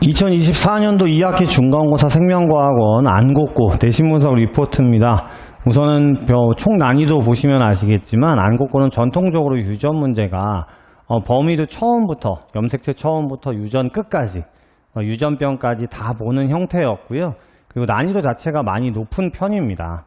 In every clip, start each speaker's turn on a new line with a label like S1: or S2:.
S1: 2024년도 2학기 중간고사 생명과학원 안곡고 내신분석 리포트입니다. 우선은 총 난이도 보시면 아시겠지만 안곡고는 전통적으로 유전 문제가 범위도 처음부터 염색체 처음부터 유전 끝까지 유전병까지 다 보는 형태였고요. 그리고 난이도 자체가 많이 높은 편입니다.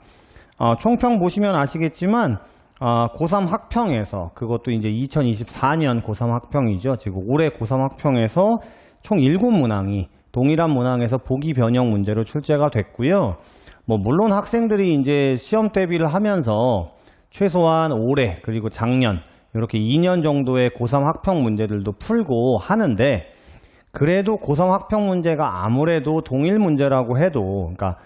S1: 총평 보시면 아시겠지만 고3 학평에서 그것도 이제 2024년 고3 학평이죠. 지금 올해 고3 학평에서 총 7문항이 동일한 문항에서 보기 변형 문제로 출제가 됐고요. 물론 학생들이 이제 시험 대비를 하면서 최소한 올해 그리고 작년 이렇게 2년 정도의 고3 학평 문제들도 풀고 하는데, 그래도 고3 학평 문제가 아무래도 동일 문제라고 해도, 그러니까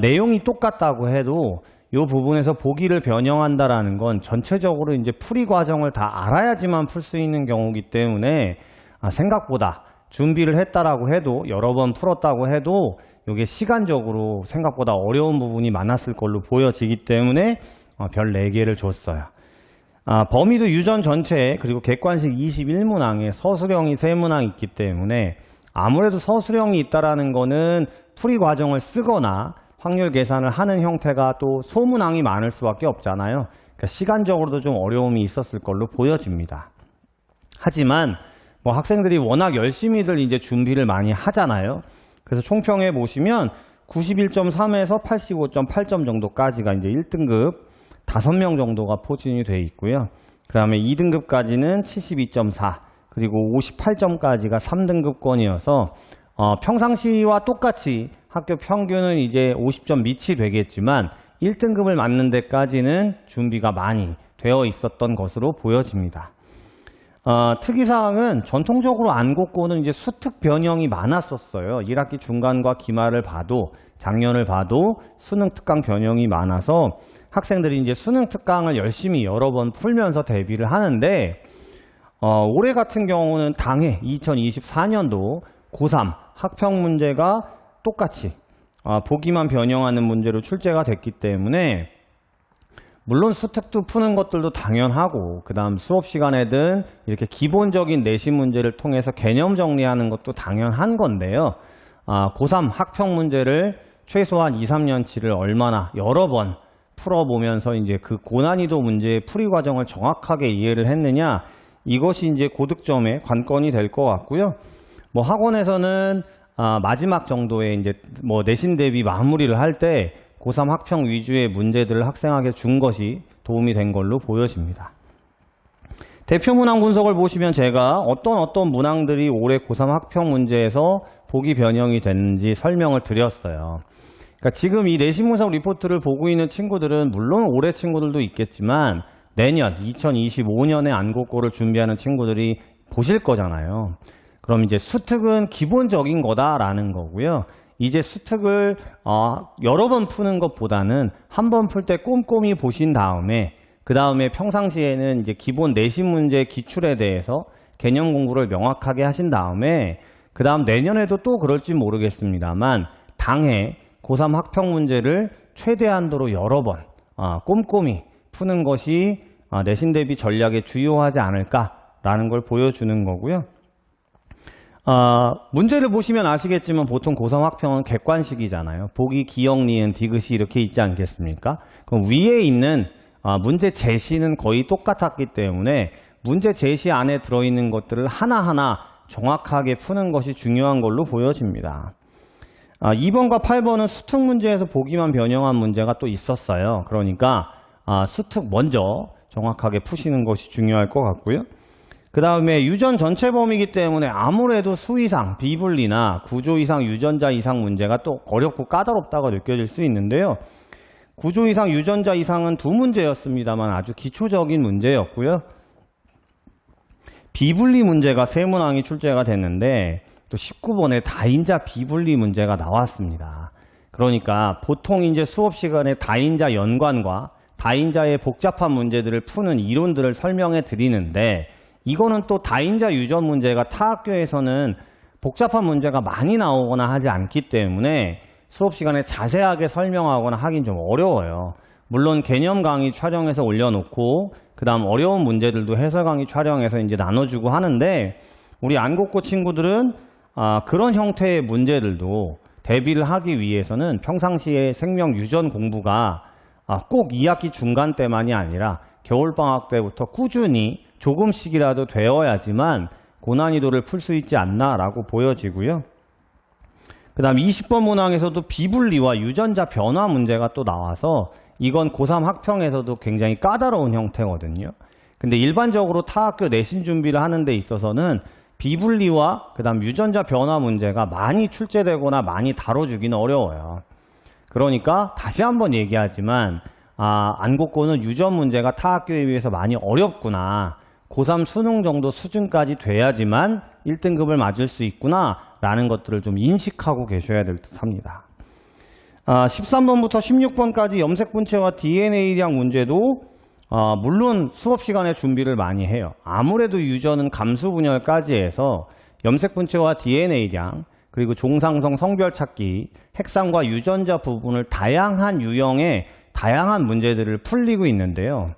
S1: 내용이 똑같다고 해도 이 부분에서 보기를 변형한다라는 건 전체적으로 이제 풀이 과정을 다 알아야지만 풀 수 있는 경우이기 때문에 생각보다 준비를 했다라고 해도 여러 번 풀었다고 해도 이게 시간적으로 생각보다 어려운 부분이 많았을 걸로 보여지기 때문에 별 4개를 줬어요. 범위도 유전 전체 그리고 객관식 21문항에 서술형이 3문항 있기 때문에 아무래도 서술형이 있다라는 거는 풀이 과정을 쓰거나 확률 계산을 하는 형태가 또 소문항이 많을 수밖에 없잖아요. 그러니까 시간적으로도 좀 어려움이 있었을 걸로 보여집니다. 하지만 학생들이 워낙 열심히들 이제 준비를 많이 하잖아요. 그래서 총평해 보시면 91.3에서 85.8점 정도까지가 이제 1등급 5명 정도가 포진이 되어 있고요. 그 다음에 2등급까지는 72.4 그리고 58점까지가 3등급권이어서 평상시와 똑같이 학교 평균은 이제 50점 밑이 되겠지만 1등급을 맞는 데까지는 준비가 많이 되어 있었던 것으로 보여집니다. 특이사항은 전통적으로 안곡고는 이제 수특 변형이 많았었어요. 1학기 중간과 기말을 봐도 작년을 봐도 수능 특강 변형이 많아서 학생들이 이제 수능 특강을 열심히 여러 번 풀면서 대비를 하는데, 올해 같은 경우는 당해 2024년도 고3 학평 문제가 똑같이 보기만 변형하는 문제로 출제가 됐기 때문에 물론 수특도 푸는 것들도 당연하고 그 다음 수업 시간에든 이렇게 기본적인 내신 문제를 통해서 개념 정리하는 것도 당연한 건데요. 고3 학평 문제를 최소한 2, 3년치를 얼마나 여러 번 풀어보면서 이제 그 고난이도 문제의 풀이 과정을 정확하게 이해를 했느냐, 이것이 이제 고득점의 관건이 될 것 같고요. 학원에서는 마지막 정도의 이제 내신 대비 마무리를 할 때 고3 학평 위주의 문제들을 학생에게 준 것이 도움이 된 걸로 보여집니다. 대표 문항 분석을 보시면 제가 어떤 문항들이 올해 고3 학평 문제에서 보기 변형이 됐는지 설명을 드렸어요. 그러니까 지금 이 내신 분석 리포트를 보고 있는 친구들은 물론 올해 친구들도 있겠지만 내년 2025년에 안곡고를 준비하는 친구들이 보실 거잖아요. 그럼 이제 수특은 기본적인 거다라는 거고요. 이제 수특을 여러 번 푸는 것보다는 한 번 풀 때 꼼꼼히 보신 다음에 그 다음에 평상시에는 이제 기본 내신 문제 기출에 대해서 개념 공부를 명확하게 하신 다음에 그 다음 내년에도 또 그럴지 모르겠습니다만 당해 고3 학평 문제를 최대한도로 여러 번 꼼꼼히 푸는 것이 내신 대비 전략에 주요하지 않을까라는 걸 보여주는 거고요. 문제를 보시면 아시겠지만 보통 고3 학평은 객관식이잖아요. 보기, 기역, 니은, 디귿이 이렇게 있지 않겠습니까? 그럼 위에 있는 문제 제시는 거의 똑같았기 때문에 문제 제시 안에 들어있는 것들을 하나하나 정확하게 푸는 것이 중요한 걸로 보여집니다. 2번과 8번은 수특 문제에서 보기만 변형한 문제가 또 있었어요. 그러니까 수특 먼저 정확하게 푸시는 것이 중요할 것 같고요. 그 다음에 유전 전체 범위이기 때문에 아무래도 수 이상, 비분리나 구조 이상, 유전자 이상 문제가 또 어렵고 까다롭다고 느껴질 수 있는데요. 구조 이상, 유전자 이상은 2문제였습니다만 아주 기초적인 문제였고요. 비분리 문제가 3문항이 출제가 됐는데 또 19번에 다인자 비분리 문제가 나왔습니다. 그러니까 보통 이제 수업 시간에 다인자 연관과 다인자의 복잡한 문제들을 푸는 이론들을 설명해 드리는데 이거는 또 다인자 유전 문제가 타 학교에서는 복잡한 문제가 많이 나오거나 하지 않기 때문에 수업 시간에 자세하게 설명하거나 하긴 좀 어려워요. 물론 개념 강의 촬영해서 올려놓고 그 다음 어려운 문제들도 해설 강의 촬영해서 이제 나눠주고 하는데 우리 안곡고 친구들은 그런 형태의 문제들도 대비를 하기 위해서는 평상시에 생명 유전 공부가 꼭 2학기 중간 때만이 아니라 겨울방학 때부터 꾸준히 조금씩이라도 되어야지만 고난이도를 풀 수 있지 않나라고 보여지고요. 그 다음 20번 문항에서도 비분리와 유전자 변화 문제가 또 나와서 이건 고3 학평에서도 굉장히 까다로운 형태거든요. 근데 일반적으로 타학교 내신 준비를 하는 데 있어서는 비분리와 그 다음 유전자 변화 문제가 많이 출제되거나 많이 다뤄주기는 어려워요. 그러니까 다시 한번 얘기하지만 안곡고는 유전 문제가 타학교에 비해서 많이 어렵구나. 고3 수능 정도 수준까지 돼야지만 1등급을 맞을 수 있구나 라는 것들을 좀 인식하고 계셔야 될 듯 합니다. 13번부터 16번까지 염색분체와 DNA량 문제도 물론 수업 시간에 준비를 많이 해요. 아무래도 유전은 감수분열까지 해서 염색분체와 DNA량 그리고 종상성 성별 찾기, 핵상과 유전자 부분을 다양한 유형의 다양한 문제들을 풀리고 있는데요.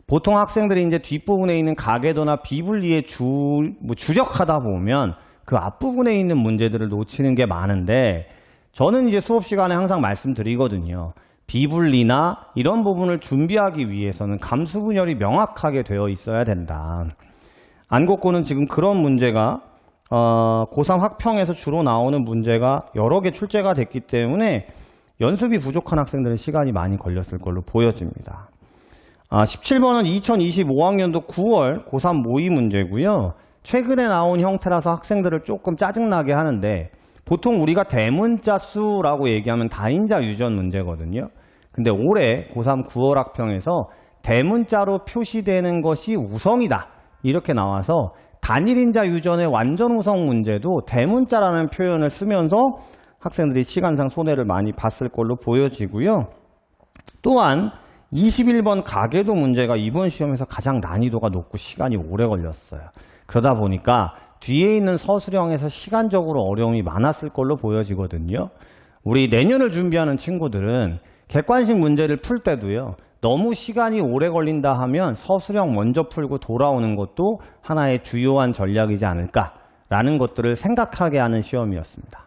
S1: 보통 학생들이 이제 뒷부분에 있는 가계도나 비분리에 주력하다 보면 그 앞부분에 있는 문제들을 놓치는 게 많은데 저는 이제 수업 시간에 항상 말씀드리거든요. 비분리나 이런 부분을 준비하기 위해서는 감수분열이 명확하게 되어 있어야 된다. 안곡고는 지금 그런 문제가 고3 학평에서 주로 나오는 문제가 여러 개 출제가 됐기 때문에 연습이 부족한 학생들은 시간이 많이 걸렸을 걸로 보여집니다. 17번은 2025학년도 9월 고3 모의 문제고요. 최근에 나온 형태라서 학생들을 조금 짜증나게 하는데 보통 우리가 대문자 수라고 얘기하면 다인자 유전 문제거든요. 근데 올해 고3 9월 학평에서 대문자로 표시되는 것이 우성이다. 이렇게 나와서 단일인자 유전의 완전 우성 문제도 대문자라는 표현을 쓰면서 학생들이 시간상 손해를 많이 봤을 걸로 보여지고요. 또한 21번 가계도 문제가 이번 시험에서 가장 난이도가 높고 시간이 오래 걸렸어요. 그러다 보니까 뒤에 있는 서술형에서 시간적으로 어려움이 많았을 걸로 보여지거든요. 우리 내년을 준비하는 친구들은 객관식 문제를 풀 때도요. 너무 시간이 오래 걸린다 하면 서술형 먼저 풀고 돌아오는 것도 하나의 주요한 전략이지 않을까라는 것들을 생각하게 하는 시험이었습니다.